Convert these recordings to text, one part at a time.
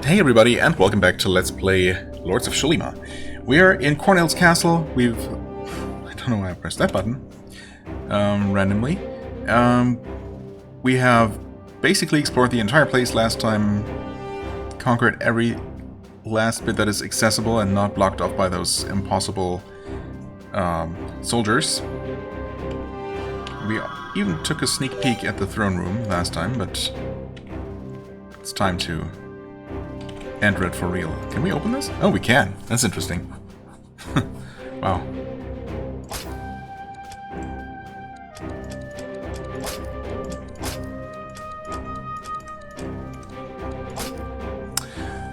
Hey everybody, and welcome back to Let's Play Lords of Xulima. We are in Cornell's castle. I don't know why I pressed that button. Randomly. We have basically explored the entire place last time. Conquered every last bit that is accessible and not blocked off by those impossible soldiers. We even took a sneak peek at the throne room last time, but it's time to enter it for real. Can we open this? Oh, we can. That's interesting. Wow.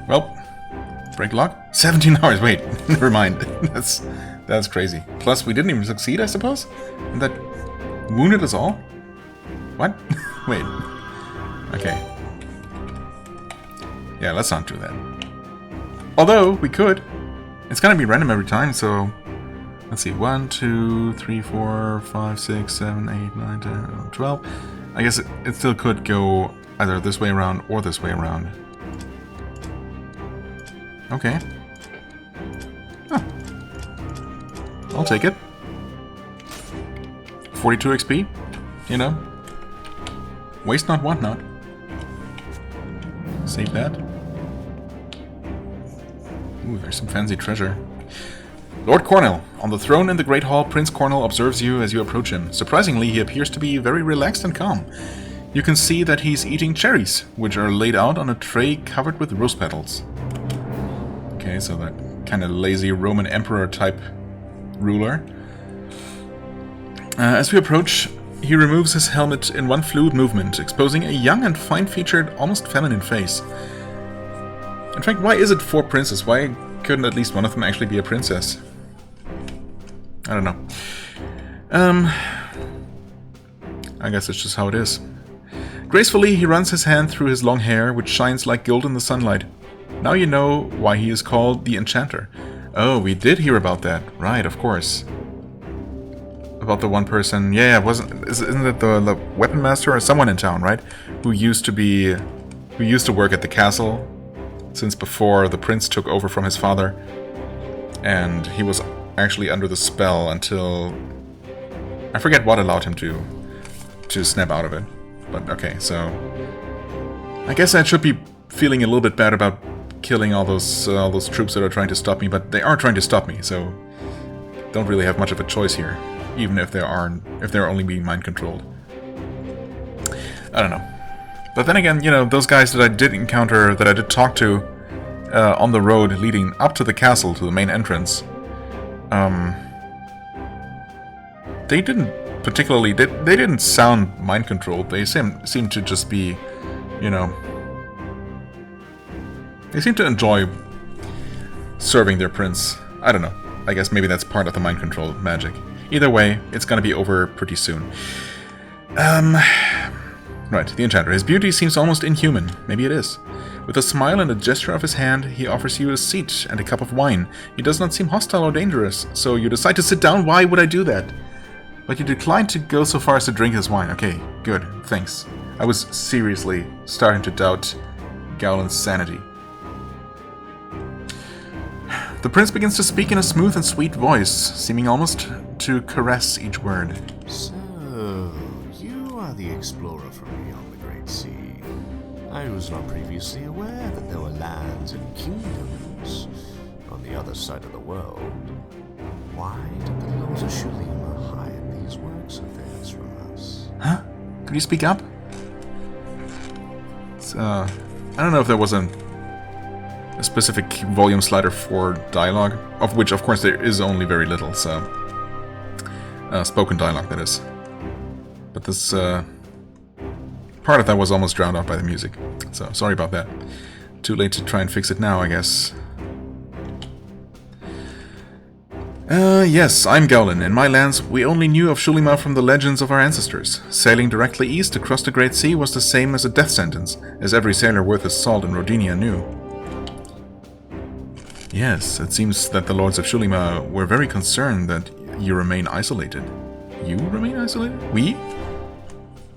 Well, break lock? 17 hours. Wait, never mind. That's crazy. Plus, we didn't even succeed, I suppose? And that wounded us all? What? Wait. Okay. Yeah, let's not do that. Although, we could. It's gonna be random every time, so... Let's see. 1, 2, 3, 4, 5, 6, 7, 8, 9, 10, 11, 12. I guess it still could go either this way around or this way around. Okay. Huh. I'll take it. 42 XP, you know. Waste not, want not. Save that. Ooh, there's some fancy treasure. Lord Cornell. On the throne in the Great Hall, Prince Cornell observes you as you approach him. Surprisingly, he appears to be very relaxed and calm. You can see that he's eating cherries, which are laid out on a tray covered with rose petals. Okay, so that kind of lazy Roman Emperor type ruler. As we approach, he removes his helmet in one fluid movement, exposing a young and fine-featured, almost feminine face. In fact, why is it 4 princes? Why couldn't at least one of them actually be a princess? I don't know. I guess it's just how it is. Gracefully, he runs his hand through his long hair, which shines like gold in the sunlight. Now you know why he is called the Enchanter. Oh, we did hear about that. Right, of course. About the one person, yeah, isn't it the weapon master or someone in town, right? Who used to work at the castle since before the prince took over from his father, and he was actually under the spell until I forget what allowed him to snap out of it. But okay, so I guess I should be feeling a little bit bad about killing all those troops that are trying to stop me, but they are trying to stop me, so don't really have much of a choice here. Even if they're only being mind controlled. I don't know. But then again, you know, those guys that I did encounter, that I did talk to on the road leading up to the castle, to the main entrance, they didn't particularly, they didn't sound mind controlled. They seemed to just be, you know, they seem to enjoy serving their prince. I don't know. I guess maybe that's part of the mind control magic. Either way, it's gonna be over pretty soon. Right, the Enchanter. His beauty seems almost inhuman. Maybe it is. With a smile and a gesture of his hand, he offers you a seat and a cup of wine. He does not seem hostile or dangerous, so you decide to sit down. Why would I do that? But you decline to go so far as to drink his wine. Okay, good, thanks. I was seriously starting to doubt Gowlin's sanity. The prince begins to speak in a smooth and sweet voice, seeming almost to caress each word. So, you are the explorer from beyond the Great Sea. I was not previously aware that there were lands and kingdoms on the other side of the world. Why did the Lords of Xulima hide these works of theirs from us? Huh? Could you speak up? I don't know if there was a specific volume slider for dialogue, of which, of course, there is only very little, so... spoken dialogue, that is. But this, part of that was almost drowned out by the music, so sorry about that. Too late to try and fix it now, I guess. Yes, I'm Gowlin. In my lands, we only knew of Xulima from the legends of our ancestors. Sailing directly east across the Great Sea was the same as a death sentence, as every sailor worth his salt in Rodinia knew. Yes, it seems that the Lords of Xulima were very concerned that you remain isolated. You remain isolated? We?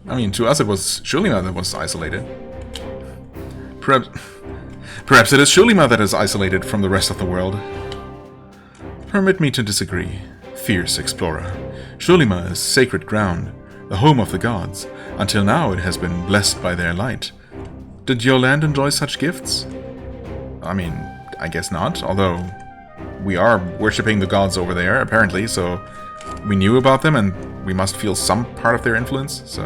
I mean, to us it was Xulima that was isolated. Perhaps... Perhaps it is Xulima that is isolated from the rest of the world. Permit me to disagree, fierce explorer. Xulima is sacred ground, the home of the gods. Until now it has been blessed by their light. Did your land enjoy such gifts? I mean, I guess not, although we are worshipping the gods over there, apparently, so we knew about them and we must feel some part of their influence, so...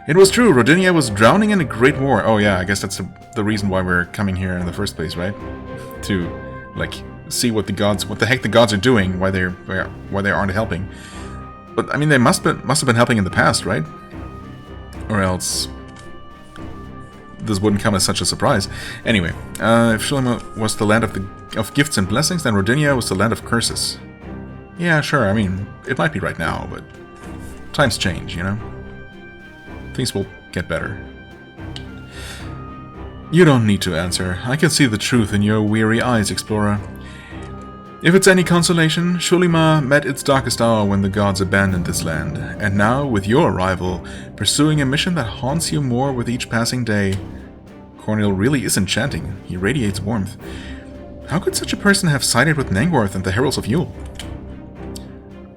It was true, Rodinia was drowning in a great war. Oh yeah, I guess that's the reason why we're coming here in the first place, right? To, like, see what the heck the gods are doing, why they aren't helping. But, I mean, they must have been helping in the past, right? Or else this wouldn't come as such a surprise. Anyway, if Xulima was the land of gifts and blessings, then Rodinia was the land of curses. Yeah, sure, I mean, it might be right now, but times change, you know? Things will get better. You don't need to answer. I can see the truth in your weary eyes, explorer. If it's any consolation, Xulima met its darkest hour when the gods abandoned this land, and now, with your arrival, pursuing a mission that haunts you more with each passing day. Cornel really is enchanting. He radiates warmth. How could such a person have sided with Nangworth and the Heralds of Yule?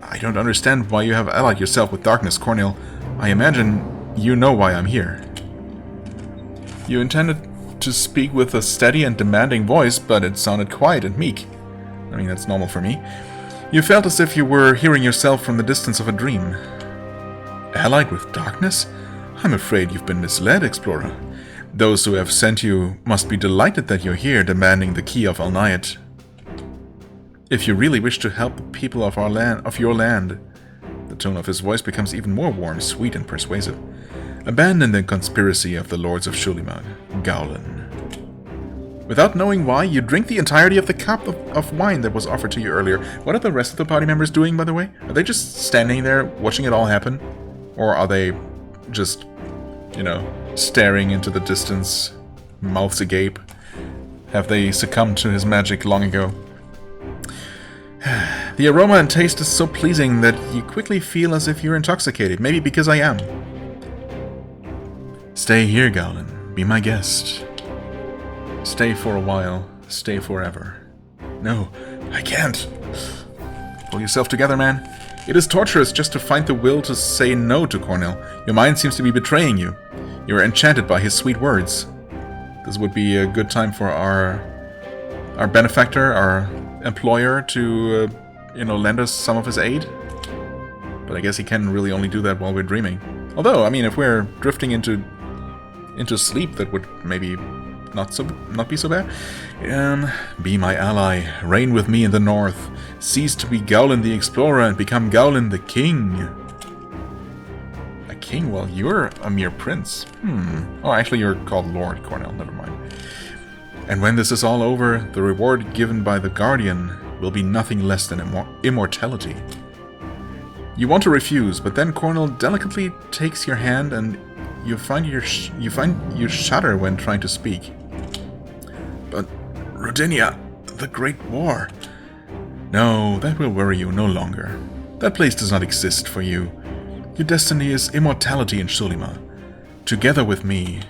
I don't understand why you have allied yourself with darkness, Cornel. I imagine you know why I'm here. You intended to speak with a steady and demanding voice, but it sounded quiet and meek. I mean, that's normal for me. You felt as if you were hearing yourself from the distance of a dream. Allied with darkness? I'm afraid you've been misled, explorer. Those who have sent you must be delighted that you're here, demanding the key of Alniat. If you really wish to help the people of your land, the tone of his voice becomes even more warm, sweet, and persuasive. Abandon the conspiracy of the lords of Xulima, Gowlin. Without knowing why, you drink the entirety of the cup of wine that was offered to you earlier. What are the rest of the party members doing, by the way? Are they just standing there, watching it all happen? Or are they just, you know, staring into the distance, mouths agape? Have they succumbed to his magic long ago? The aroma and taste is so pleasing that you quickly feel as if you're intoxicated. Maybe because I am. Stay here, Gowlin. Be my guest. Stay for a while. Stay forever. No, I can't. Pull yourself together, man. It is torturous just to find the will to say no to Cornel. Your mind seems to be betraying you. You are enchanted by his sweet words. This would be a good time for our benefactor, our employer, to, you know, lend us some of his aid. But I guess he can really only do that while we're dreaming. Although, I mean, if we're drifting into sleep, that would maybe not be so bad. Be my ally, reign with me in the north, cease to be Gowlin the explorer and become Gowlin the king. A king? Well, you're a mere prince. Oh, actually, you're called Lord Cornel. Never mind. And when this is all over, the reward given by the Guardian will be nothing less than immortality. You want to refuse, but then Cornel delicately takes your hand, and you find you shudder when trying to speak. But Rodinia, the Great War. No, that will worry you no longer. That place does not exist for you. Your destiny is immortality in Xulima, together with me.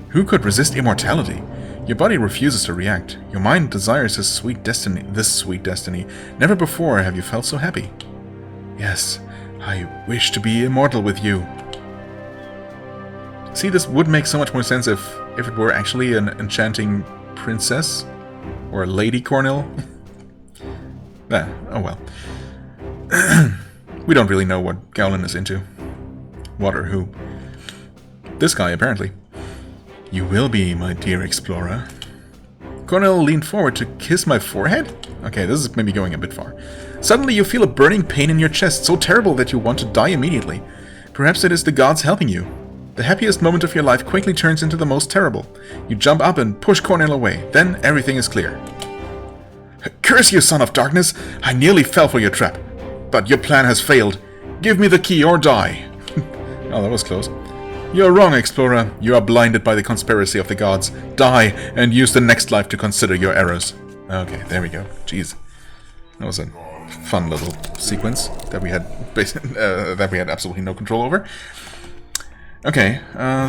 Who could resist immortality? Your body refuses to react. Your mind desires this sweet destiny. Never before have you felt so happy. Yes, I wish to be immortal with you. See, this would make so much more sense if it were actually an enchanting princess or a lady Cornel. Oh well. We don't really know what Gowlin is into. What or who. This guy, apparently. You will be, my dear explorer. Cornel leaned forward to kiss my forehead? Okay, this is maybe going a bit far. Suddenly you feel a burning pain in your chest, so terrible that you want to die immediately. Perhaps it is the gods helping you. The happiest moment of your life quickly turns into the most terrible. You jump up and push Cornel away. Then everything is clear. Curse you, son of darkness! I nearly fell for your trap. But your plan has failed. Give me the key or die. Oh, that was close. You are wrong, explorer. You are blinded by the conspiracy of the gods. Die and use the next life to consider your errors. Okay, there we go. Jeez. That was a fun little sequence that we had absolutely no control over. Okay,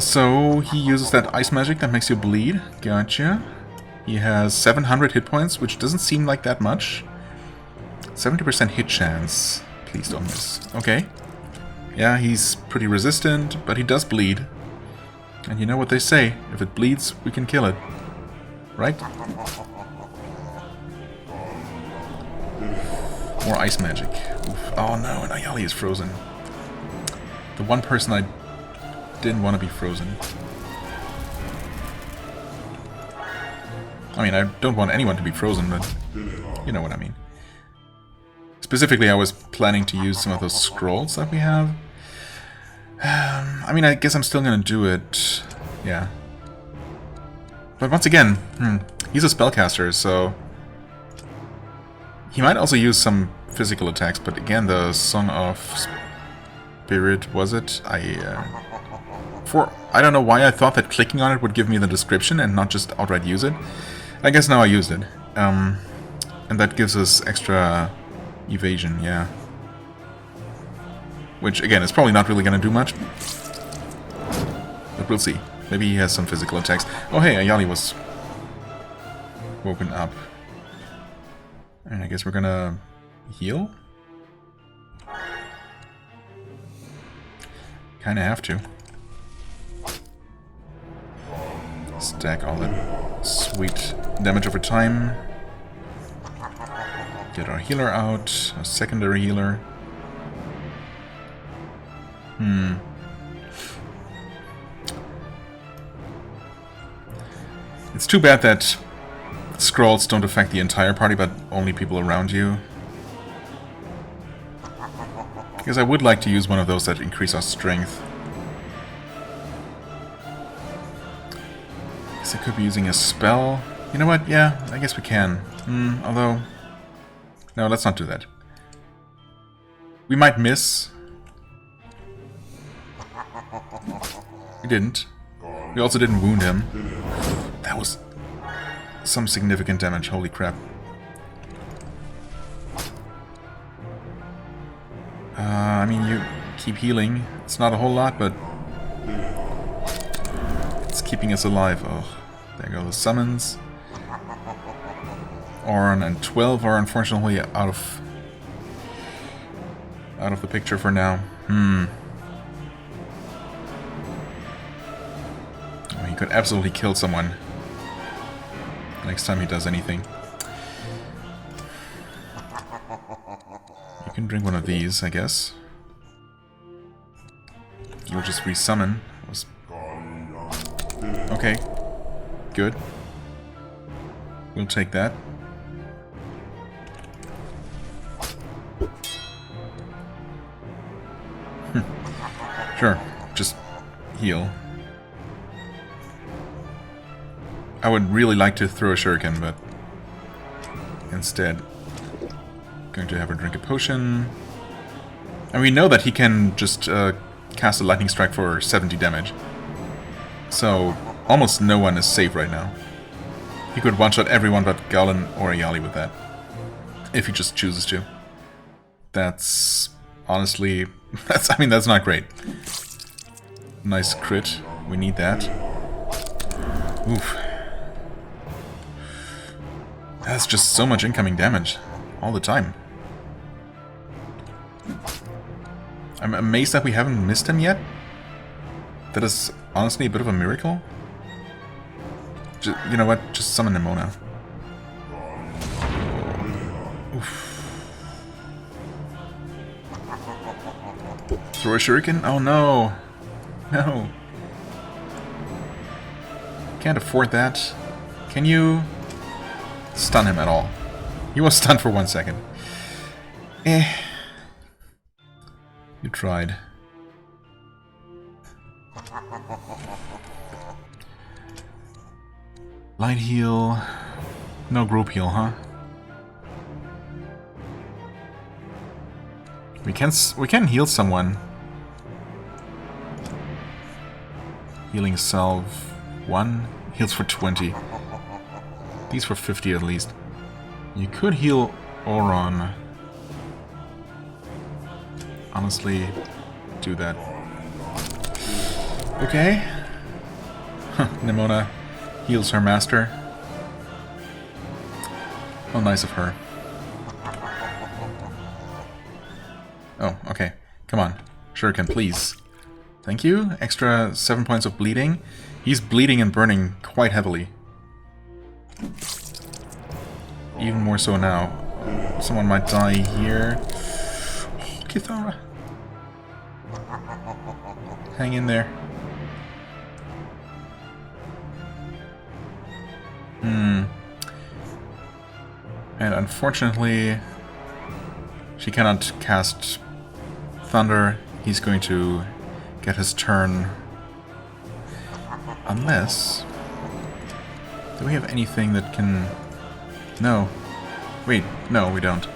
so he uses that ice magic that makes you bleed. Gotcha. He has 700 hit points, which doesn't seem like that much. 70% hit chance. Please don't miss. Okay. Yeah, he's pretty resistant, but he does bleed. And you know what they say, if it bleeds, we can kill it. Right? More ice magic. Oof. Oh no, and Ayali is frozen. The one person I didn't want to be frozen. I mean, I don't want anyone to be frozen, but you know what I mean. Specifically, I was planning to use some of those scrolls that we have. I mean, I guess I'm still gonna do it. Yeah. But once again, he's a spellcaster, so... He might also use some physical attacks, but again, the Song of Spirit, was it? I don't know why I thought that clicking on it would give me the description and not just outright use it. I guess now I used it. And that gives us extra evasion, yeah. Which, again, is probably not really going to do much. But we'll see. Maybe he has some physical attacks. Oh hey, Ayali was woken up. And I guess we're gonna heal? Kinda have to. Stack all that sweet damage over time. Get our healer out, a secondary healer. It's too bad that scrolls don't affect the entire party, but only people around you. Because I would like to use one of those that increase our strength. Guess I could be using a spell. You know what? Yeah, I guess we can. Although... No, let's not do that. We might miss. We didn't. We also didn't wound him. That was some significant damage, holy crap. I mean, you keep healing. It's not a whole lot, but it's keeping us alive. Oh, there go the summons. Ornn and 12 are unfortunately out of the picture for now. Oh, he could absolutely kill someone next time he does anything. You can drink one of these, I guess. You'll just resummon. Okay. Good. We'll take that. Sure. Just heal. I would really like to throw a shuriken, but instead going to have her drink a potion. And we know that he can just cast a lightning strike for 70 damage. So almost no one is safe right now. He could one-shot everyone but Galen or Ayali with that. If he just chooses to. That's honestly... that's not great. Nice crit. We need that. Oof. That's just so much incoming damage. All the time. I'm amazed that we haven't missed him yet. That is honestly a bit of a miracle. You know what? Just summon Nimona. Oof. Throw a shuriken? Oh no! No! Can't afford that. Can you stun him at all? He was stunned for 1 second. You tried. Light heal. No group heal, huh? We can heal someone. Healing salve 1 heals for 20. These for 50 at least. You could heal Ornn. Honestly, do that. Okay. Nimona heals her master. Oh, nice of her. Oh, okay. Come on. Shuriken, please. Thank you. Extra 7 points of bleeding. He's bleeding and burning quite heavily. Even more so now. Someone might die here. Oh, Kithara. Hang in there. And unfortunately, she cannot cast Thunder. He's going to get his turn. Unless... Do we have anything that can... No. Wait, no, we don't.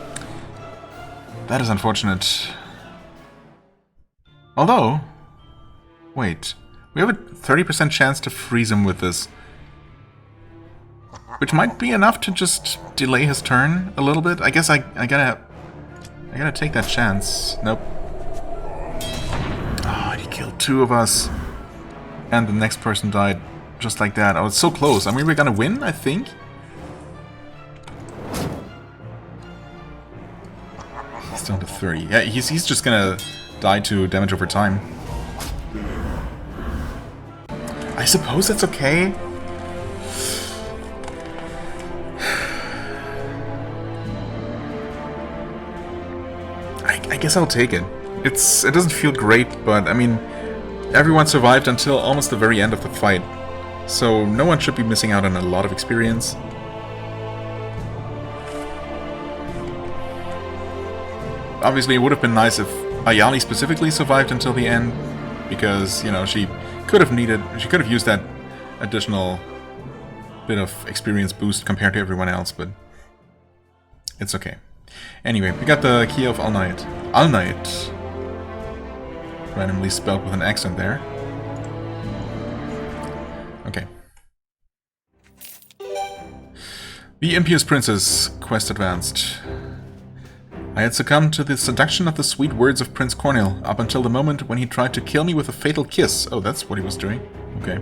That is unfortunate. Although... Wait. We have a 30% chance to freeze him with this. Which might be enough to just delay his turn a little bit. I guess I gotta take that chance. Nope. Oh, he killed 2 of us. And the next person died just like that. I was so close. I mean, we're gonna win, I think. He's down to 30. Yeah, he's just gonna die to damage over time. I suppose that's okay. I guess I'll take it. It doesn't feel great, but I mean, everyone survived until almost the very end of the fight, so no one should be missing out on a lot of experience. Obviously, it would have been nice if Ayali specifically survived until the end, because, you know, she could have used that additional bit of experience boost compared to everyone else, but it's okay. Anyway, we got the Key of All-Night. All-Night. Randomly spelled with an accent there. Okay. The Impious Princess, quest advanced. I had succumbed to the seduction of the sweet words of Prince Cornel, up until the moment when he tried to kill me with a fatal kiss. Oh, that's what he was doing. Okay.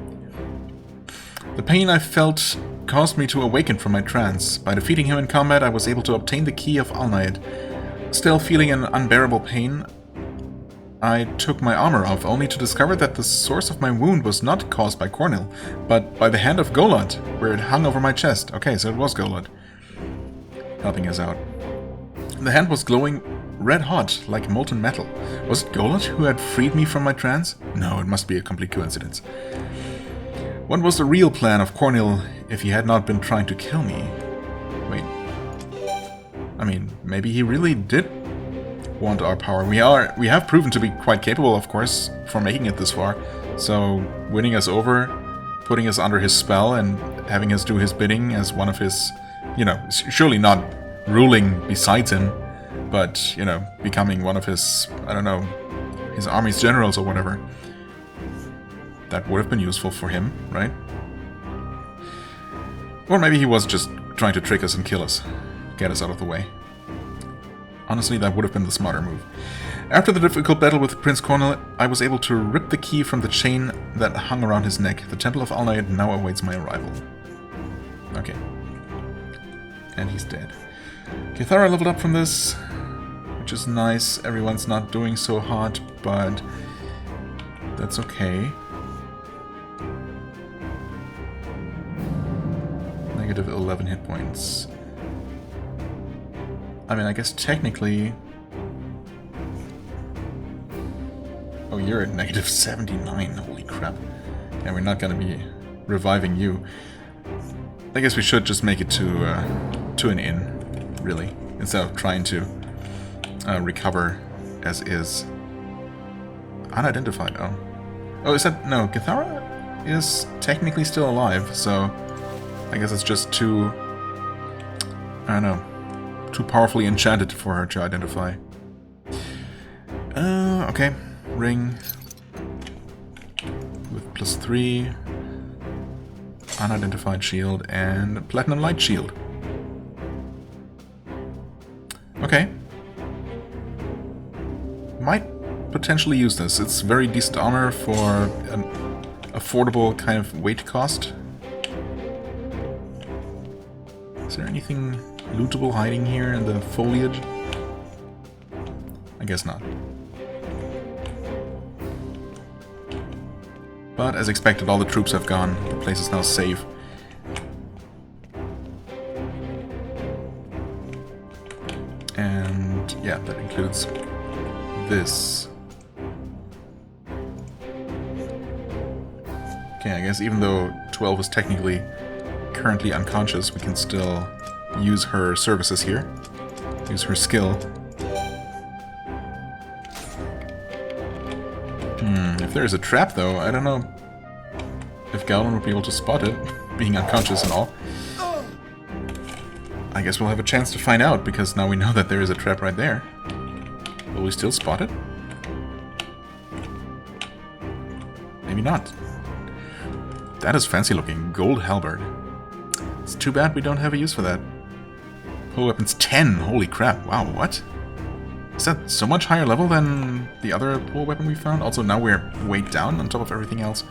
The pain I felt caused me to awaken from my trance. By defeating him in combat, I was able to obtain the Key of All-Night. Still feeling an unbearable pain, I took my armor off, only to discover that the source of my wound was not caused by Cornel, but by the hand of Golod, where it hung over my chest. Okay, so it was Golod helping us out. The hand was glowing red-hot, like molten metal. Was it Golod who had freed me from my trance? No, it must be a complete coincidence. What was the real plan of Cornel if he had not been trying to kill me? Wait. I mean, maybe he really did want our power. We have proven to be quite capable, of course, for making it this far. So, winning us over, putting us under his spell, and having us do his bidding as one of his, you know, surely not ruling besides him, but, you know, becoming one of his, I don't know, his army's generals or whatever. That would have been useful for him, right? Or maybe he was just trying to trick us and kill us. Get us out of the way. Honestly, that would have been the smarter move. After the difficult battle with Prince Cornel, I was able to rip the key from the chain that hung around his neck. The Temple of All-Night now awaits my arrival. Okay. And he's dead. Kithara leveled up from this, which is nice. Everyone's not doing so hot, but that's okay. Negative 11 hit points. I mean, I guess technically... Oh, you're at negative 79. Holy crap. And we're not gonna be reviving you. I guess we should just make it to an inn, really, instead of trying to recover as is. Unidentified, oh. Oh, is that... No, Kithara is technically still alive, so... I guess it's just too... I don't know. Too powerfully enchanted for her to identify. Okay. Ring. With +3. Unidentified shield and platinum light shield. Okay. Might potentially use this. It's very decent armor for affordable kind of weight cost. Is there anything lootable hiding here in the foliage? I guess not. But as expected, all the troops have gone. The place is now safe. And yeah, that includes this. Okay, I guess even though 12 is technically currently unconscious, we can still use her services here. Use her skill. If there's a trap though, I don't know if Gowlin would be able to spot it, being unconscious and all. I guess we'll have a chance to find out, because now we know that there is a trap right there. Will we still spot it? Maybe not. That is fancy looking. Gold halberd. It's too bad we don't have a use for that. Pole weapons 10! Holy crap, wow, what? Is that so much higher level than the other pole weapon we found? Also, now we're weighed down on top of everything else.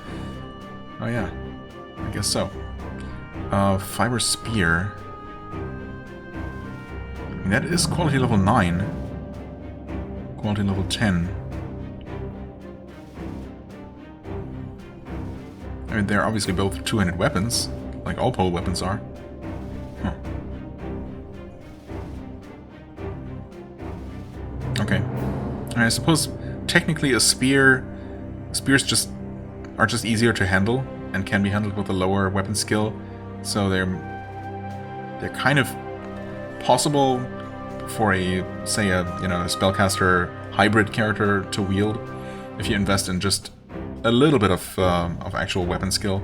Oh yeah, I guess so. Fiber spear. I mean, that is quality level 9. Quality level 10. I mean, they're obviously both two-handed weapons, like all pole weapons are. Huh. Okay. I suppose technically a spears are just easier to handle and can be handled with a lower weapon skill, so they're kind of possible for a, say, a spellcaster hybrid character to wield if you invest in just a little bit of actual weapon skill.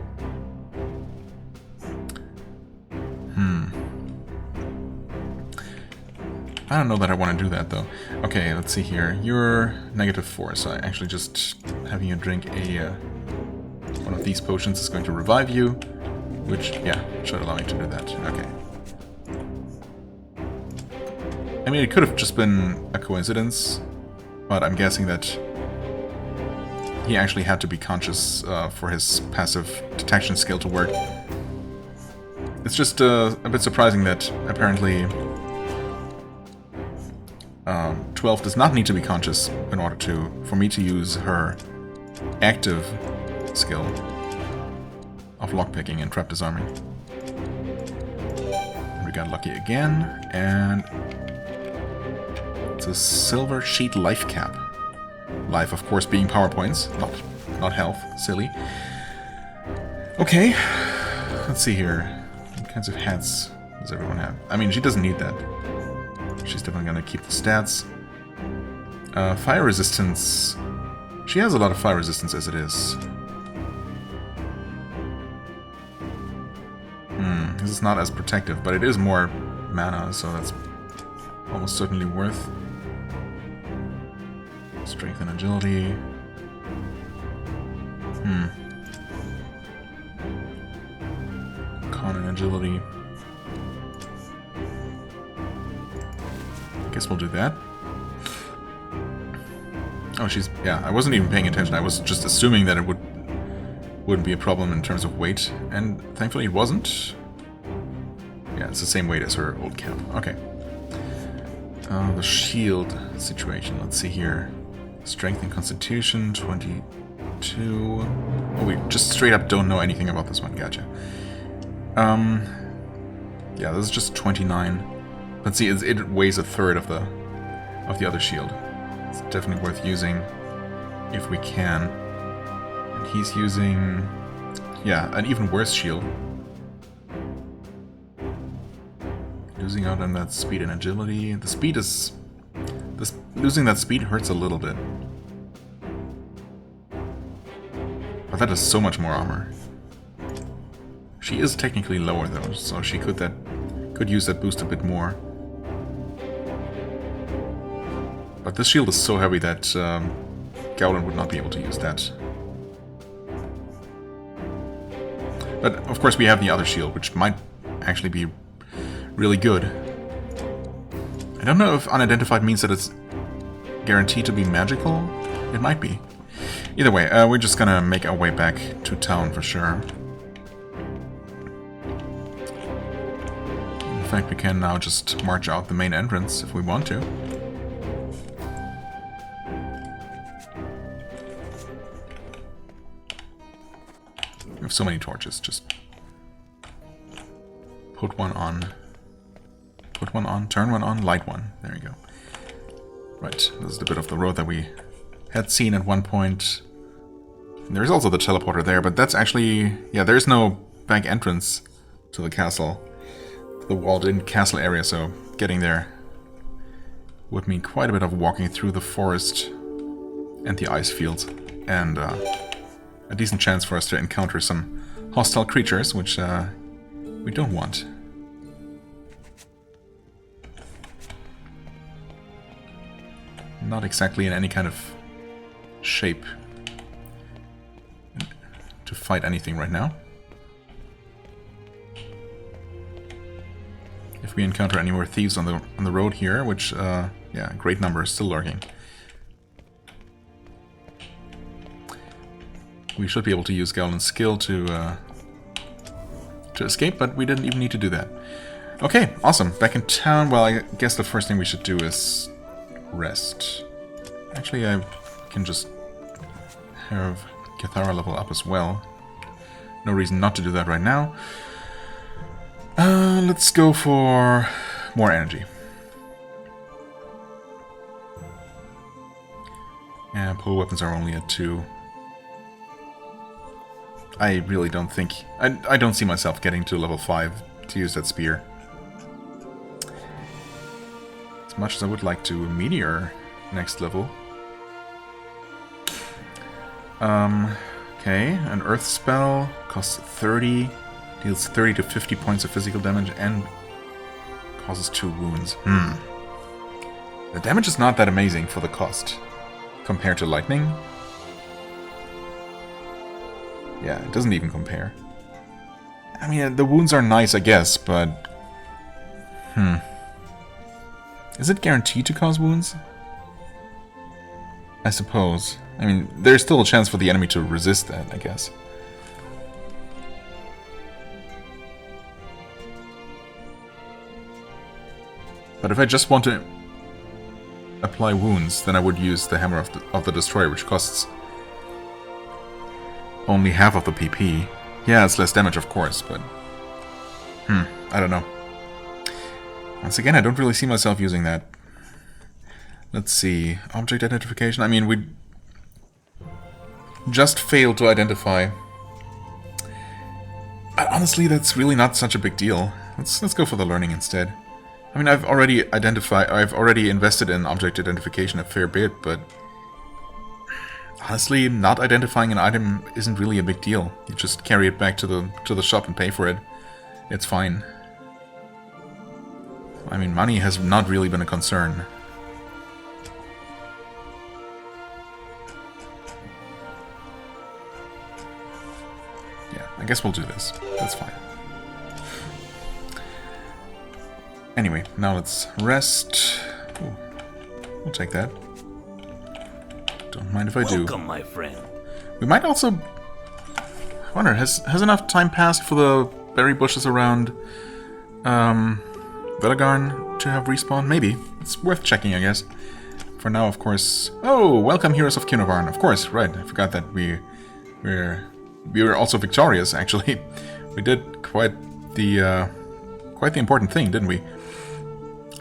I don't know that I want to do that, though. Okay, let's see here. You're -4, so actually just having you drink one of these potions is going to revive you, which, yeah, should allow me to do that. Okay. I mean, it could have just been a coincidence, but I'm guessing that he actually had to be conscious for his passive detection skill to work. It's just a bit surprising that apparently 12 does not need to be conscious in order for me to use her active skill of lockpicking and trap disarming. We got lucky again, and it's a silver sheet life cap. Life, of course, being power points, not health. Silly. Okay, let's see here. What kinds of hats does everyone have? I mean, she doesn't need that. She's definitely gonna keep the stats. Fire resistance. She has a lot of fire resistance as it is. This is not as protective, but it is more mana, so that's almost certainly worth. Strength and agility. Con and agility. Guess we'll do that. Oh, yeah, I wasn't even paying attention. I was just assuming that it wouldn't be a problem in terms of weight, and thankfully it wasn't. Yeah, it's the same weight as her old cap. Okay. The shield situation. Let's see here. Strength and Constitution, 22. Oh, we just straight up don't know anything about this one. Gotcha. Yeah, this is just 29. Let's see, it weighs a third of the other shield. It's definitely worth using if we can. And he's using, yeah, an even worse shield. Losing out on that speed and agility. The speed is... losing that speed hurts a little bit. But that is so much more armor. She is technically lower though, so she could use that boost a bit more. But this shield is so heavy that Gowlin would not be able to use that. But of course we have the other shield, which might actually be really good. I don't know if unidentified means that it's guaranteed to be magical. It might be. Either way, we're just gonna make our way back to town for sure. In fact, we can now just march out the main entrance if we want to. We have so many torches, just put one on, turn one on, light one. There you go. Right, this is the bit of the road that we had seen at one point. There's also the teleporter there, but that's actually... yeah, there's no back entrance to the castle. The walled-in castle area, so getting there would mean quite a bit of walking through the forest and the ice fields. And a decent chance for us to encounter some hostile creatures, which we don't want. Not exactly in any kind of shape to fight anything right now. If we encounter any more thieves on the road here, which yeah, great number is still lurking. We should be able to use Gowlin's skill to escape, but we didn't even need to do that. Okay, awesome. Back in town. Well, I guess the first thing we should do is rest. Actually, I can just have Cathara level up as well. No reason not to do that right now. Let's go for more energy. And pull weapons are only at 2. I really don't think... I don't see myself getting to level 5 to use that spear. As much as I would like to meteor next level. Okay, an earth spell costs 30, deals 30 to 50 points of physical damage and causes 2 wounds. The damage is not that amazing for the cost compared to lightning. Yeah, it doesn't even compare. I mean, the wounds are nice, I guess, but... Is it guaranteed to cause wounds? I suppose. I mean, there's still a chance for the enemy to resist that, I guess. But if I just want to apply wounds, then I would use the Hammer of the Destroyer, which costs only half of the PP. Yeah, it's less damage, of course, but... I don't know. Once again, I don't really see myself using that. Let's see. Object identification. I mean, we just failed to identify. But honestly, that's really not such a big deal. Let's go for the learning instead. I mean, I've already invested in object identification a fair bit, but honestly, not identifying an item isn't really a big deal. You just carry it back to the shop and pay for it. It's fine. I mean, money has not really been a concern. Yeah, I guess we'll do this. That's fine. Anyway, now let's rest. Ooh, we'll take that. Don't mind if I do. Welcome, my friend. We might also... I wonder, has enough time passed for the berry bushes around Velagarn to have respawn? Maybe. It's worth checking, I guess. For now, of course... Oh, welcome, Heroes of Kunovarn. Of course, right. I forgot that we were also victorious, actually. We did quite the important thing, didn't we?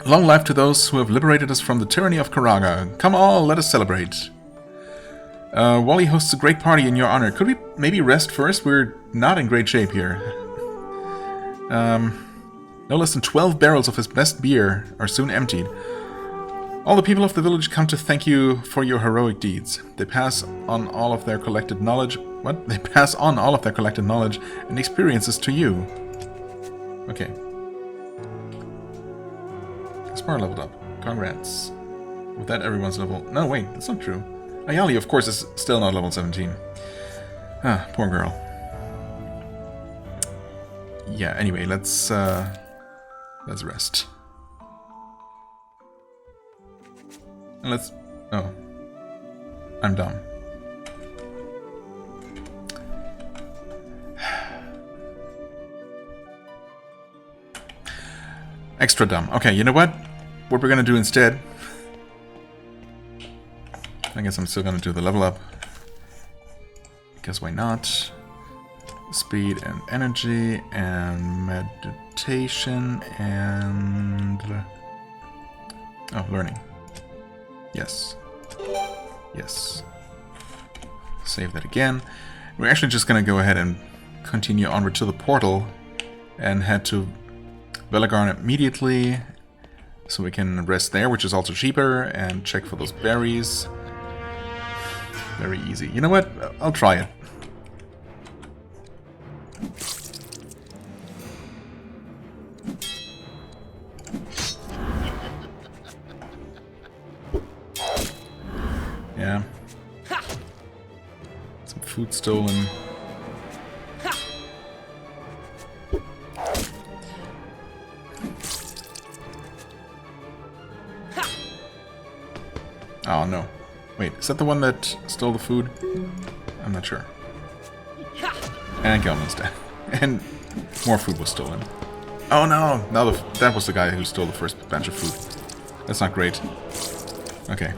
Long life to those who have liberated us from the tyranny of Karaga. Come all, let us celebrate. Wally hosts a great party in your honor. Could we maybe rest first? We're not in great shape here. No less than 12 barrels of his best beer are soon emptied. All the people of the village come to thank you for your heroic deeds. They pass on all of their collected knowledge... What? They pass on all of their collected knowledge and experiences to you. Okay. Gaspar leveled up. Congrats. With that, everyone's level... No, wait, that's not true. Ayali, of course, is still not level 17. Ah, poor girl. Yeah, anyway, let's rest. And let's... Oh. I'm dumb. Extra dumb. Okay, you know what? What we're gonna do instead... I guess I'm still gonna do the level up. Because why not? Speed and energy and meditation and... Oh, learning. Yes. Yes. Save that again. We're actually just gonna go ahead and continue onward to the portal and head to Velagarn immediately, so we can rest there, which is also cheaper, and check for those berries. Very easy. You know what? I'll try it. Yeah. Some food stolen. Oh no. Wait, is that the one that stole the food? I'm not sure. And Gelman's dead. And more food was stolen. Oh no! Now that was the guy who stole the first batch of food. That's not great. Okay.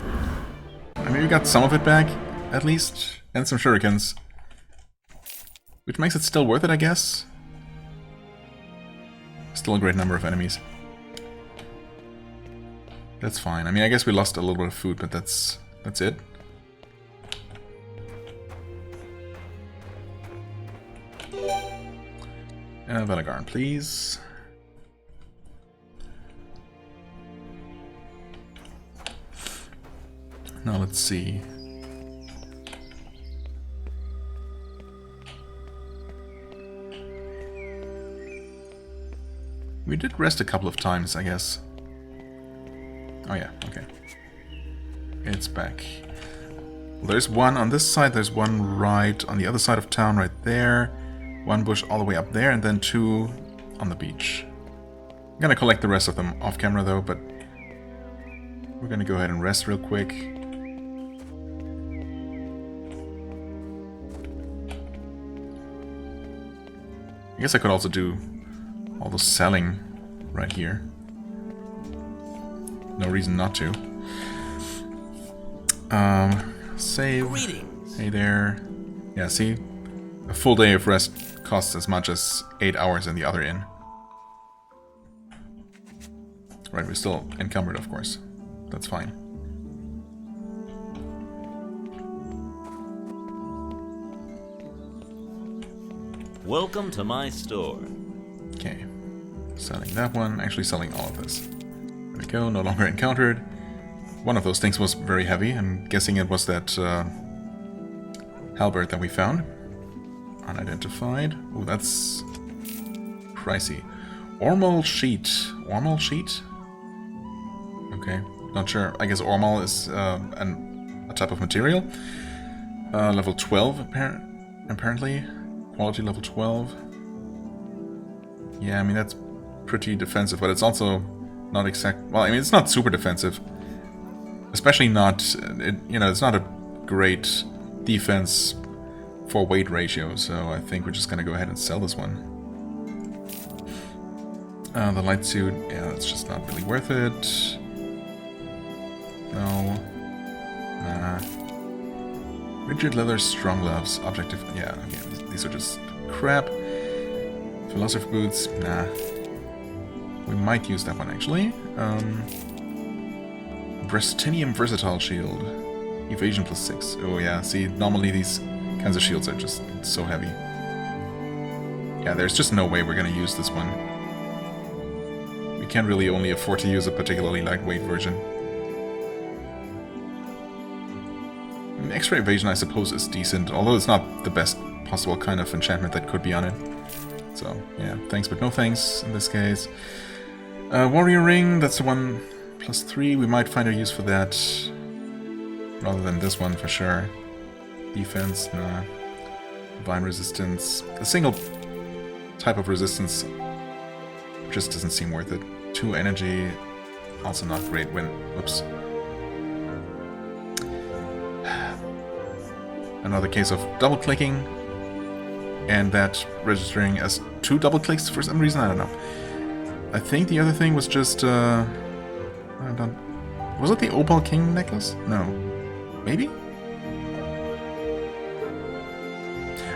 I mean, we got some of it back, at least. And some shurikens. Which makes it still worth it, I guess. Still a great number of enemies. That's fine. I mean, I guess we lost a little bit of food, but that's it. Velagarn, please. Now let's see. We did rest a couple of times, I guess. Oh yeah, okay. It's back. Well, there's one on this side, there's one right on the other side of town right there. One bush all the way up there, and then two on the beach. I'm gonna collect the rest of them off camera though, but we're gonna go ahead and rest real quick. I guess I could also do all the selling right here. No reason not to. Save. Greetings. Hey there. Yeah, see? A full day of rest costs as much as 8 hours in the other inn. Right, we're still encumbered, of course. That's fine. Welcome to my store. Okay. Selling that one. Actually selling all of this. There we go. No longer encountered. One of those things was very heavy. I'm guessing it was that halberd that we found. Unidentified. Oh, that's pricey. Ormal sheet. Ormal sheet? Okay. Not sure. I guess ormal is a type of material. Level 12 apparently. Quality level 12. Yeah, I mean that's pretty defensive, but it's also not exact. Well, I mean it's not super defensive, especially not. It's not a great defense for weight ratio. So I think we're just gonna go ahead and sell this one. The light suit, yeah, that's just not really worth it. No. Nah. Rigid leather, strong gloves, objective. Yeah, okay, these are just crap. Philosopher boots, nah. We might use that one actually. Brestinium versatile shield, evasion +6. Oh yeah, see, normally these kinds of shields are just so heavy. Yeah, there's just no way we're gonna use this one. We can't really only afford to use a particularly lightweight version. Extra evasion, I suppose, is decent, although it's not the best possible kind of enchantment that could be on it. So, yeah, thanks but no thanks in this case. Warrior Ring, that's the one +3. We might find a use for that, rather than this one for sure. Defense, nah. Divine resistance. A single type of resistance just doesn't seem worth it. 2 energy, also not great when... Oops. Another case of double-clicking, and that registering as 2 double-clicks for some reason, I don't know. I think the other thing was just, was it the Opal King necklace? No. Maybe?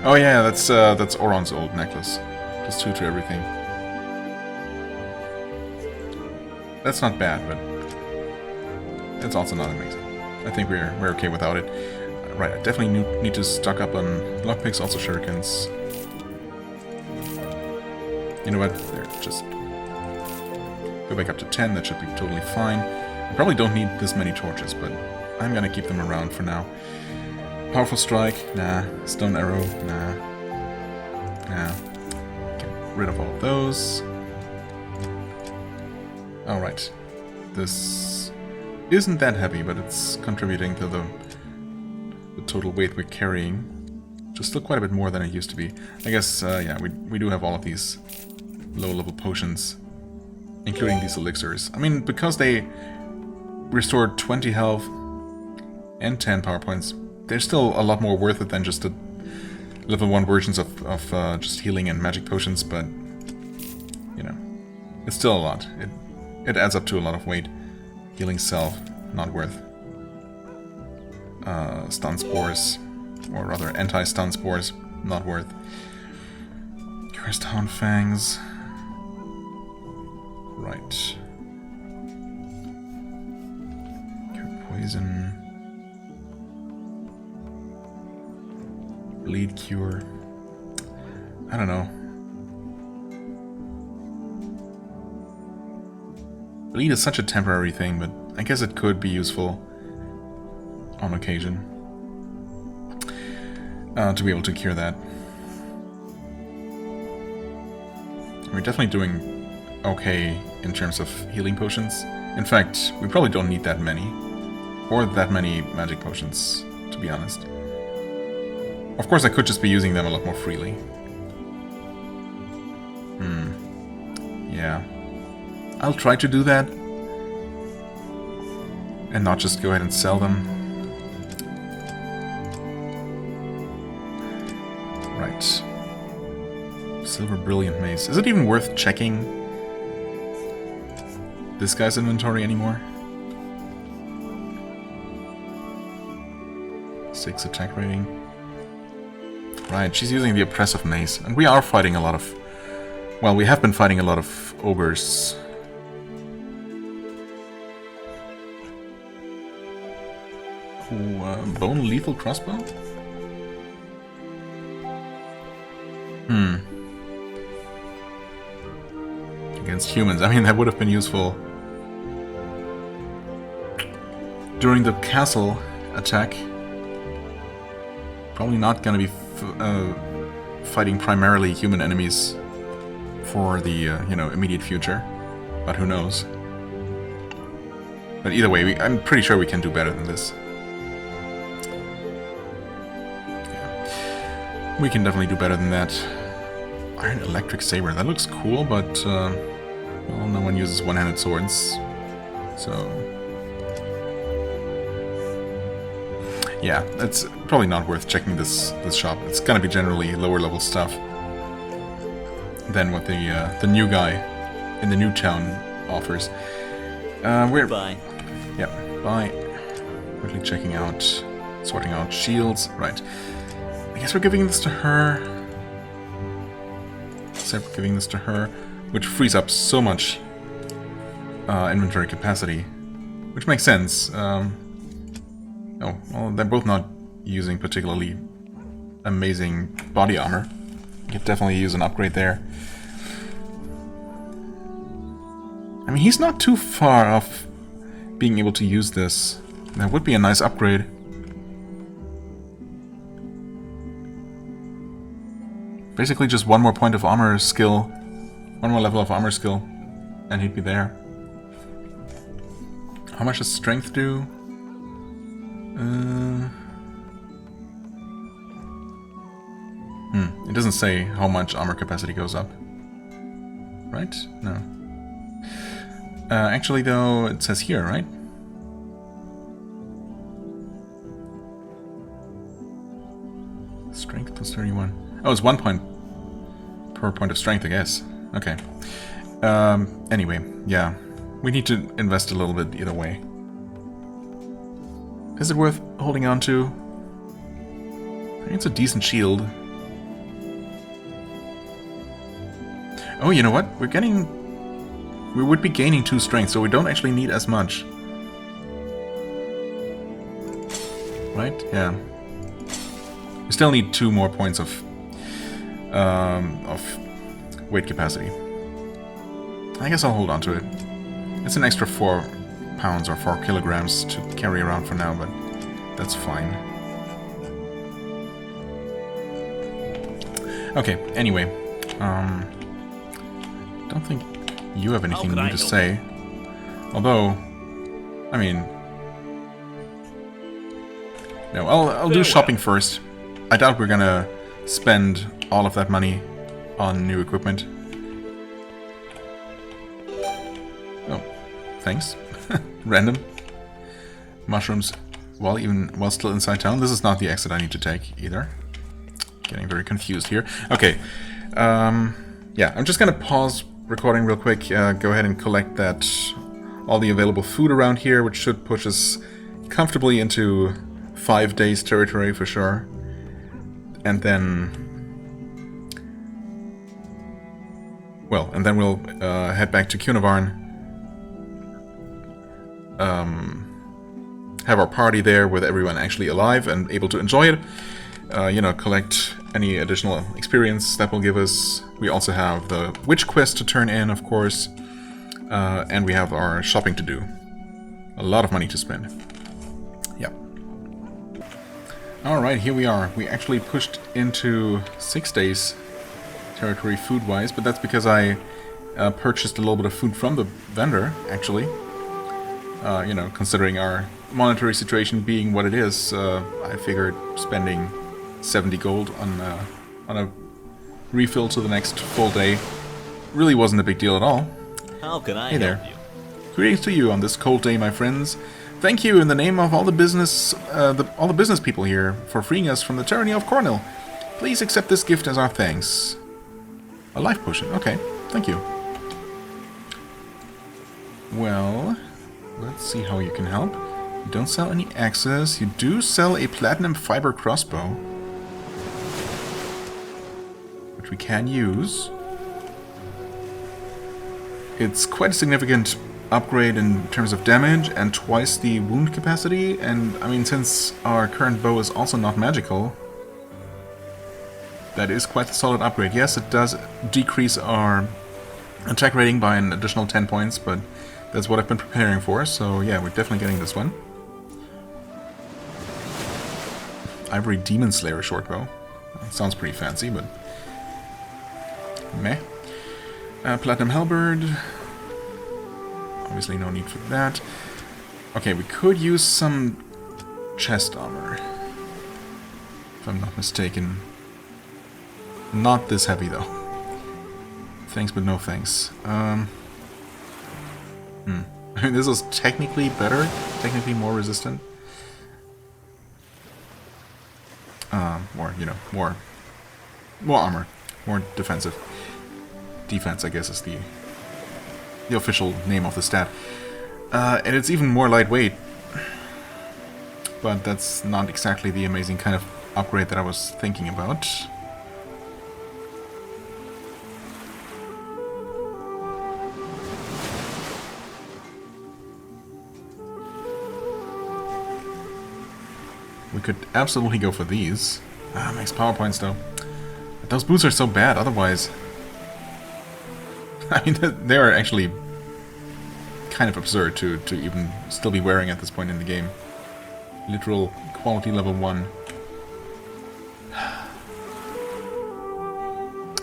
Oh yeah, that's Oron's old necklace. Just 2 to everything. That's not bad, but it's also not amazing. I think we're okay without it. Right, I definitely need to stock up on lockpicks, also shurikens. You know what? There, just go back up to 10. That should be totally fine. I probably don't need this many torches, but I'm gonna keep them around for now. Powerful strike? Nah. Stone arrow? Nah. Nah. Get rid of all of those. Alright. This isn't that heavy, but it's contributing to the total weight we're carrying. Just still quite a bit more than it used to be. I guess, yeah, we do have all of these low-level potions, including these elixirs. I mean, because they restore 20 health and 10 power points, they're still a lot more worth it than just the level 1 versions of just healing and magic potions, but, you know, it's still a lot. It adds up to a lot of weight. Healing self, not worth. Stun spores, or rather anti-stun spores, not worth. Cursed Hound Fangs. Right. Cure poison. Bleed cure. I don't know. Bleed is such a temporary thing, but I guess it could be useful on occasion to be able to cure that. We're definitely doing okay in terms of healing potions. In fact, we probably don't need that many, or that many magic potions, to be honest. Of course, I could just be using them a lot more freely. Yeah. I'll try to do that, and not just go ahead and sell them. Right. Silver Brilliant Mace. Is it even worth checking this guy's inventory anymore? 6 attack rating. Right, she's using the Oppressive Mace, and we are fighting a lot of... Well, we have been fighting a lot of ogres. Bone Lethal Crossbow? Against humans. I mean, that would have been useful during the castle attack. Probably not gonna be fighting primarily human enemies for the, you know, immediate future. But who knows? But either way, I'm pretty sure we can do better than this. We can definitely do better than that. Iron Electric Saber, that looks cool, but well, no one uses one-handed swords, so yeah, it's probably not worth checking this shop. It's gonna be generally lower level stuff than what the new guy in the new town offers. We're Bye. Yep, bye. Quickly checking out, sorting out shields. Right. I guess we're giving this to her. Except we're giving this to her, which frees up so much inventory capacity, which makes sense. Oh, well, they're both not using particularly amazing body armor. You could definitely use an upgrade there. I mean, he's not too far off being able to use this. That would be a nice upgrade. Basically just one more point of armor skill, one more level of armor skill, and he'd be there. How much does strength do? It doesn't say how much armor capacity goes up. Right? No. Actually though, it says here, right? Strength plus 31. Oh, it's 1 point per point of strength, I guess. Okay. Anyway, yeah. We need to invest a little bit either way. Is it worth holding on to? I think it's a decent shield. Oh, you know what? We would be gaining 2 strength, so we don't actually need as much. Right? Yeah. We still need 2 more points of weight capacity. I guess I'll hold on to it. It's an extra 4 pounds or 4 kilograms to carry around for now, but that's fine. Okay, anyway. Don't think you have anything new to say. Although, I mean... No, I'll do shopping first. I doubt we're gonna spend all of that money on new equipment. Oh, thanks. Random. Mushrooms while still inside town. This is not the exit I need to take either. Getting very confused here. Okay. Yeah, I'm just gonna pause recording real quick. Go ahead and collect all the available food around here, which should push us comfortably into 5 days territory for sure. And then... Well, and then we'll head back to Cunavarn. Have our party there with everyone actually alive and able to enjoy it. You know, collect any additional experience that will give us. We also have the witch quest to turn in, of course. And we have our shopping to do. A lot of money to spend. Yep. Alright, here we are. We actually pushed into 6 days territory food-wise, but that's because I purchased a little bit of food from the vendor, actually. You know, considering our monetary situation being what it is, I figured spending 70 gold on a refill to the next full day really wasn't a big deal at all. How can I Hey there. help you? Greetings to you on this cold day, my friends. Thank you in the name of all the business people here for freeing us from the tyranny of Cornell. Please accept this gift as our thanks. A life potion. Okay, thank you. Well, let's see how you can help. You don't sell any axes. You do sell a platinum fiber crossbow, which we can use. It's quite a significant upgrade in terms of damage and twice the wound capacity. And I mean, since our current bow is also not magical, that is quite a solid upgrade. Yes, it does decrease our attack rating by an additional 10 points, but that's what I've been preparing for, so yeah, we're definitely getting this one. Ivory Demon Slayer shortbow. Sounds pretty fancy, but... meh. Platinum Halberd. Obviously no need for that. Okay, we could use some chest armor, if I'm not mistaken. Not this heavy, though. Thanks, but no thanks. I mean, this is technically better, technically more resistant. More, you know, more armor, more defensive. Defense, I guess, is the official name of the stat. And it's even more lightweight. But that's not exactly the amazing kind of upgrade that I was thinking about. We could absolutely go for these. Max power points though. But those boots are so bad otherwise. I mean, they are actually kind of absurd to even still be wearing at this point in the game. Literal quality level 1.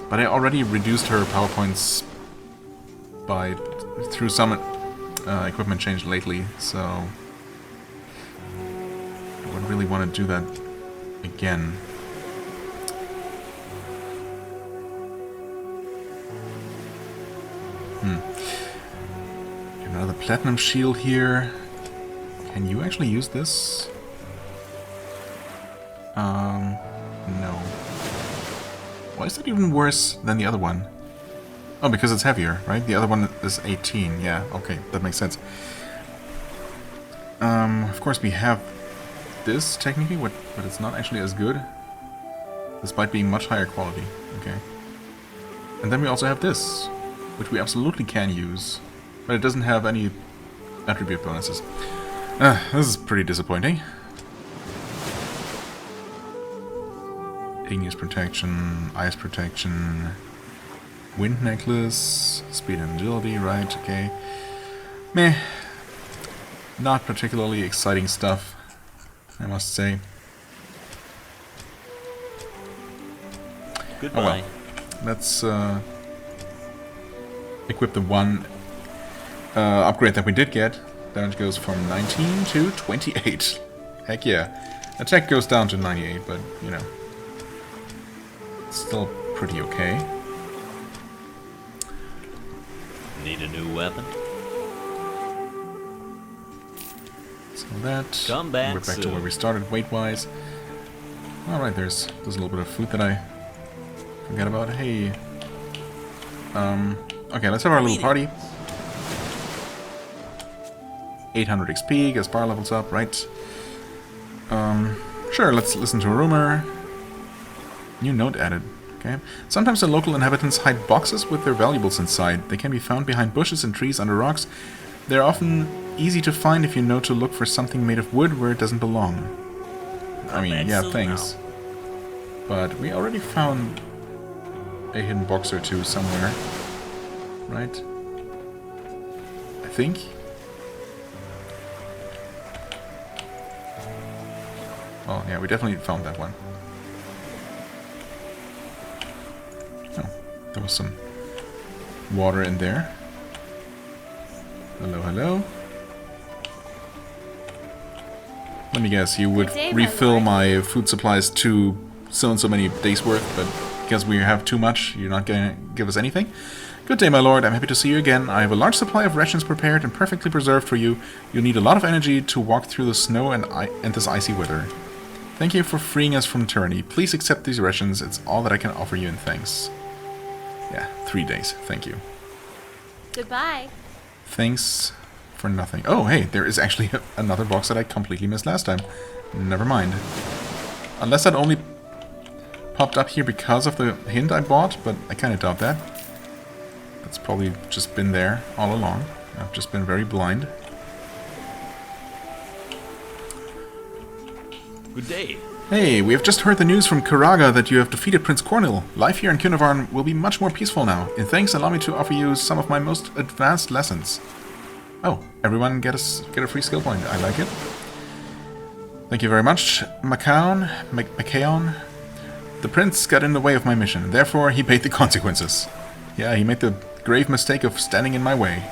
But I already reduced her power points through some equipment change lately, so I would really want to do that again. Another platinum shield here. Can you actually use this? No. Why is that even worse than the other one? Oh, because it's heavier, right? The other one is 18. Yeah, okay, that makes sense. Of course we have this, technically, but it's not actually as good. Despite being much higher quality. Okay. And then we also have this, which we absolutely can use. But it doesn't have any attribute bonuses. This is pretty disappointing. Igneous protection, ice protection, wind necklace, speed and agility, right, okay. Meh. Not particularly exciting stuff, I must say. Goodbye. Oh well. Let's equip the one upgrade that we did get. Damage goes from 19 to 28. Heck yeah. Attack goes down to 98, but, you know, it's still pretty okay. Need a new weapon? So that... Come back we're back to soon. where we started weight-wise. Alright, there's a little bit of food that I forgot about. Hey. Okay, let's have our little party. 800 XP, Gaspar levels up, right? Sure, let's listen to a rumor. New note added. Okay. Sometimes the local inhabitants hide boxes with their valuables inside. They can be found behind bushes and trees under rocks. They're often easy to find if you know to look for something made of wood where it doesn't belong. I mean, yeah, thanks. But we already found a hidden box or two somewhere. Right? I think. Oh, yeah, we definitely found that one. Oh, there was some water in there. Hello, hello. Let me guess, you would Good day, my refill lord. my food supplies to so and so many days worth, but because we have too much, you're not going to give us anything? Good day, my lord. I'm happy to see you again. I have a large supply of rations prepared and perfectly preserved for you. You'll need a lot of energy to walk through the snow and this icy weather. Thank you for freeing us from tyranny. Please accept these rations. It's all that I can offer you in thanks. Yeah, 3 days. Thank you. Goodbye. Thanks for nothing. Oh, hey, there is actually another box that I completely missed last time. Never mind. Unless that only popped up here because of the hint I bought, but I kind of doubt that. It's probably just been there all along. I've just been very blind. Good day. Hey, we have just heard the news from Karaga that you have defeated Prince Cornel. Life here in Cunavarn will be much more peaceful now. In thanks, allow me to offer you some of my most advanced lessons. Oh, everyone get a free skill point. I like it. Thank you very much, Macaon. The prince got in the way of my mission, therefore he paid the consequences. Yeah, he made the grave mistake of standing in my way.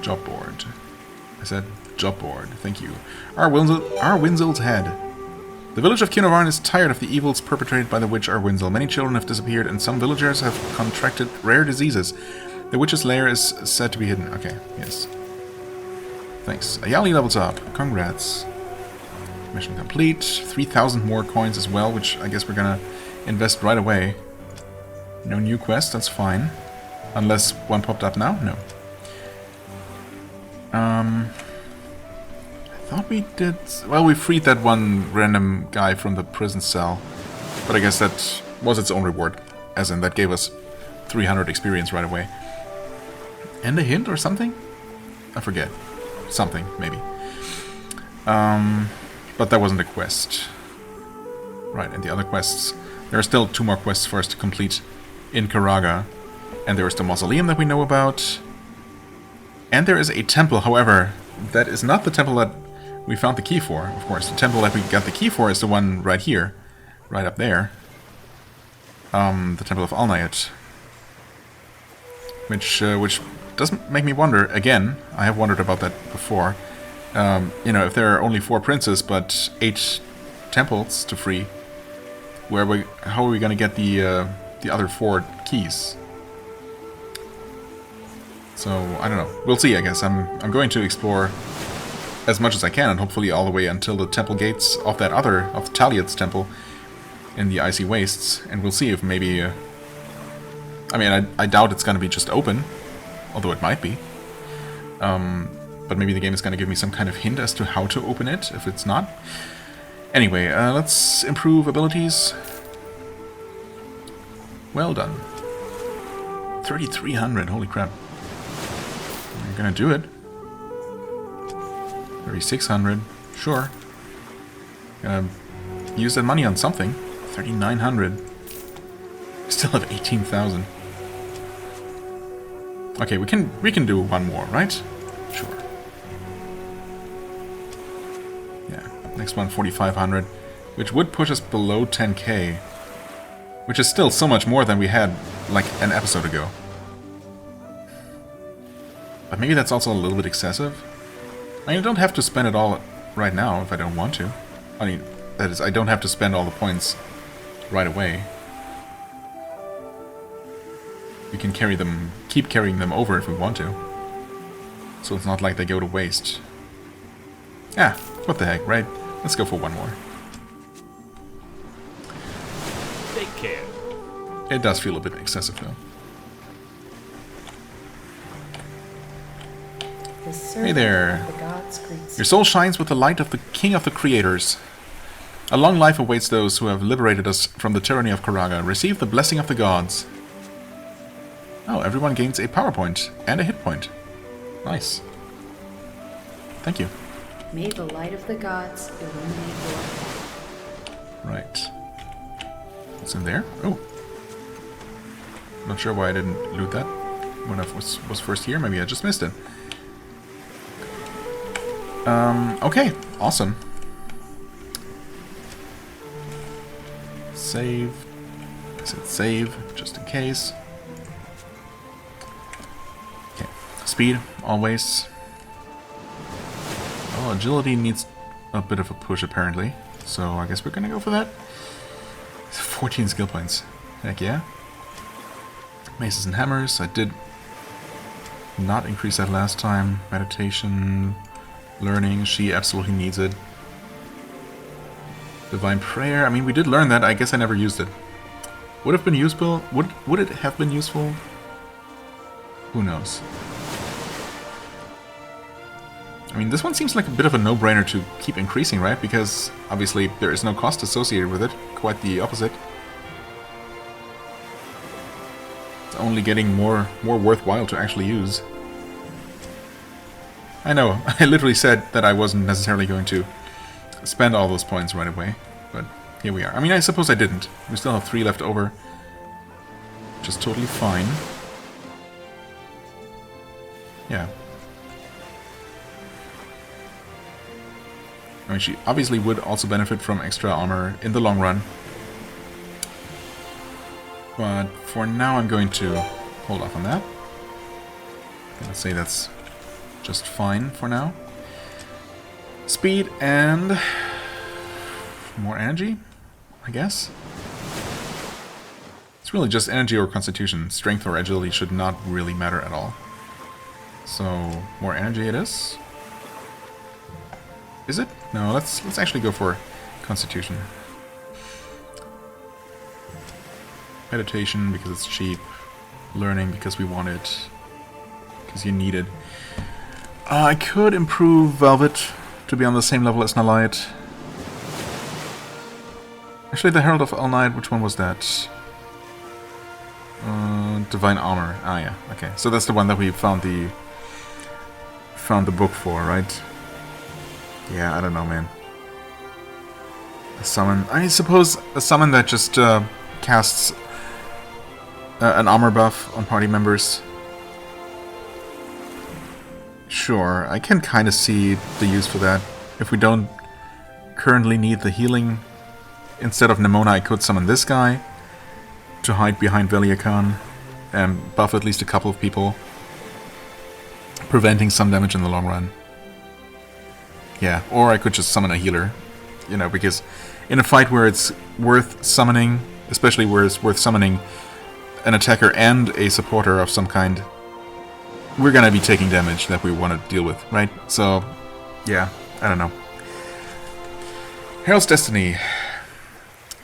Job board. I said job board. Thank you. Arwinzel's head. The village of Cunavarn is tired of the evils perpetrated by the witch Arwinzel. Many children have disappeared, and some villagers have contracted rare diseases. The witch's lair is said to be hidden. Okay, yes. Thanks. Ayali levels up. Congrats. Mission complete. 3,000 more coins as well, which I guess we're gonna invest right away. No new quest, that's fine. Unless one popped up now? No. I thought we did... Well, we freed that one random guy from the prison cell. But I guess that was its own reward. As in, that gave us 300 experience right away. And a hint or something? I forget. Something, maybe. But that wasn't a quest. Right, and the other quests... There are still 2 more quests for us to complete in Karaga. And there is the mausoleum that we know about. And there is a temple, however, that is not the temple that we found the key for, of course. The temple that we got the key for is the one right here. Right up there. The Temple of Alnayat. Which does make me wonder, again, I have wondered about that before. You know, if there are only 4 princes, but 8 temples to free, how are we going to get the other 4 keys? So, I don't know. We'll see, I guess. I'm going to explore as much as I can, and hopefully all the way until the temple gates of of Taliat's temple in the Icy Wastes, and we'll see if maybe... I mean, I doubt it's going to be just open, although it might be. But maybe the game is going to give me some kind of hint as to how to open it, if it's not. Anyway, let's improve abilities. Well done. 3,300, holy crap. We're gonna do it. 3,600, sure. Gonna use that money on something. 3,900. Still have 18,000. Okay, we can do one more, right? Sure. Yeah, next one 4,500, which would push us below 10k, which is still so much more than we had like an episode ago. But maybe that's also a little bit excessive. I mean, I don't have to spend it all right now if I don't want to. I mean, that is, I don't have to spend all the points right away. We can carry them, keep carrying them over if we want to. So it's not like they go to waste. Ah, what the heck, right? Let's go for one more. Take care. It does feel a bit excessive though. Hey there. Your soul shines with the light of the King of the Creators. A long life awaits those who have liberated us from the tyranny of Karaga. Receive the blessing of the gods. Oh, everyone gains a power point and a hit point. Nice. Thank you. May the light of the gods illuminate your path. Right. What's in there? Oh. Not sure why I didn't loot that when I was first here. Maybe I just missed it. Okay. Awesome. Save. I said save, just in case. Okay. Speed, always. Oh, agility needs a bit of a push, apparently. So I guess we're gonna go for that. 14 skill points. Heck yeah. Maces and hammers. I did not increase that last time. Meditation, learning. She absolutely needs it. Divine prayer. I mean, we did learn that. I guess I never used it. Would have been useful. Would it have been useful? Who knows? I mean, this one seems like a bit of a no-brainer to keep increasing, right? Because obviously there is no cost associated with it. Quite the opposite. It's only getting more worthwhile to actually use. I know, I literally said that I wasn't necessarily going to spend all those points right away, but here we are. I mean, I suppose I didn't. We still have 3 left over, which is totally fine. Yeah. I mean, she obviously would also benefit from extra armor in the long run. But for now I'm going to hold off on that. Let's say that's just fine for now. Speed and more energy, I guess. It's really just energy or constitution. Strength or agility should not really matter at all. So more energy it is. Is it? No, let's actually go for constitution. Meditation because it's cheap. Learning because we want it. Because you need it. I could improve Velvet to be on the same level as Nalite. Actually, the Herald of All Night, which one was that? Divine Armor. Ah, yeah. Okay, so that's the one that we found the book for, right? Yeah, I don't know, man. A summon. I suppose a summon that just casts an armor buff on party members. Sure, I can kind of see the use for that. If we don't currently need the healing, instead of Nemona, I could summon this guy to hide behind Veliakan and buff at least a couple of people, preventing some damage in the long run. Yeah, or I could just summon a healer, you know, because in a fight where it's worth summoning, especially where it's worth summoning an attacker and a supporter of some kind, we're gonna be taking damage that we want to deal with, right? So, yeah, I don't know. Herald's Destiny.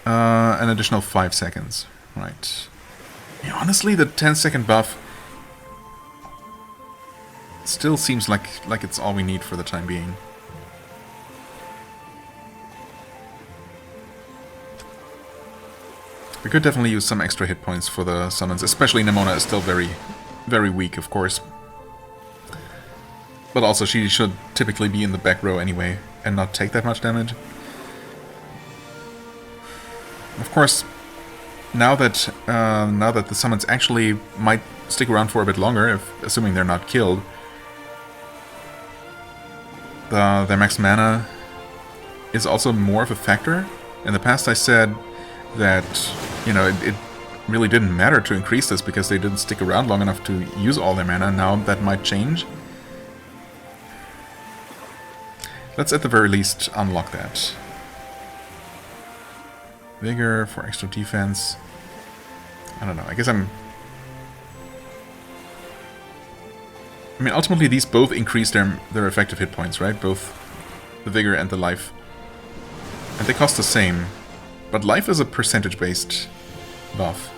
An additional 5 seconds. Right. Yeah, honestly, the 10-second buff still seems like it's all we need for the time being. We could definitely use some extra hit points for the summons, especially Nimona is still very, very weak, of course. But also, she should typically be in the back row anyway, and not take that much damage. Of course, now that the summons actually might stick around for a bit longer, assuming they're not killed, their max mana is also more of a factor. In the past I said that, you know, it really didn't matter to increase this because they didn't stick around long enough to use all their mana. Now that might change. Let's at the very least unlock that. Vigor for extra defense. I don't know, I guess I mean, ultimately these both increase their effective hit points, right? Both the Vigor and the Life. And they cost the same. But Life is a percentage-based buff.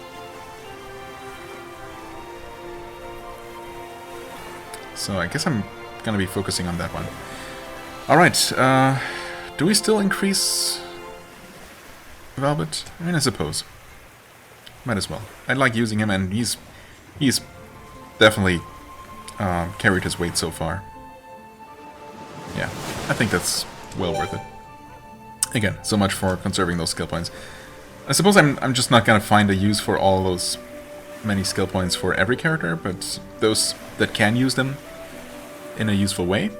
So I guess I'm gonna be focusing on that one. Alright, do we still increase Velvet? I mean, I suppose. Might as well. I like using him, and he's definitely carried his weight so far. Yeah, I think that's well worth it. Again, so much for conserving those skill points. I suppose I'm just not gonna find a use for all those many skill points for every character, but those that can use them in a useful way,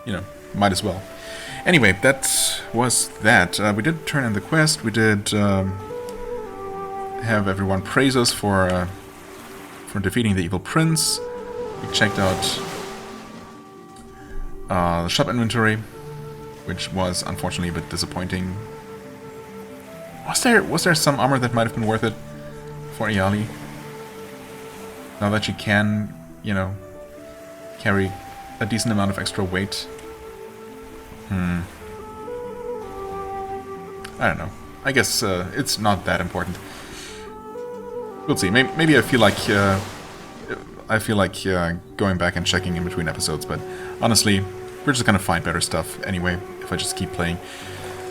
you know, might as well. Anyway, that was that. We did turn in the quest. We did have everyone praise us for defeating the evil prince. We checked out the shop inventory, which was unfortunately a bit disappointing. Was there some armor that might have been worth it for Ayali? Now that she can, you know, carry a decent amount of extra weight. I don't know. I guess it's not that important. We'll see. Maybe I feel like going back and checking in between episodes, but honestly, we're just gonna find better stuff anyway if I just keep playing.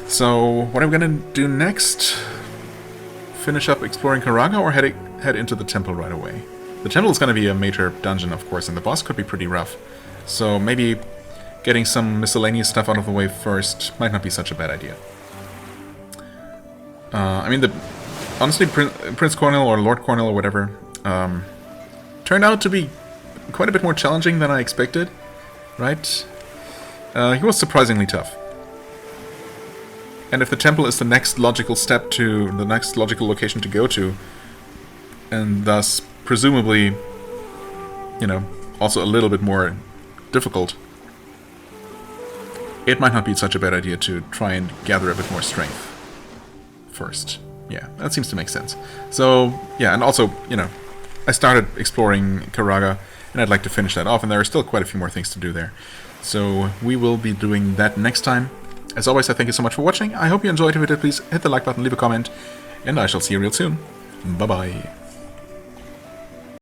So, what are we gonna do next? Finish up exploring Karaga or head into the temple right away? The temple is gonna be a major dungeon, of course, and the boss could be pretty rough. So maybe getting some miscellaneous stuff out of the way first might not be such a bad idea. I mean, honestly, Prince Cornel or Lord Cornel or whatever turned out to be quite a bit more challenging than I expected, right? He was surprisingly tough. And if the temple is the next logical step to the next logical location to go to, and thus presumably, you know, also a little bit more difficult, it might not be such a bad idea to try and gather a bit more strength first. Yeah, that seems to make sense. So, yeah, and also, you know, I started exploring Karaga, and I'd like to finish that off, and there are still quite a few more things to do there. So, we will be doing that next time. As always, I thank you so much for watching. I hope you enjoyed. If you did, please hit the like button, leave a comment, and I shall see you real soon. Bye-bye.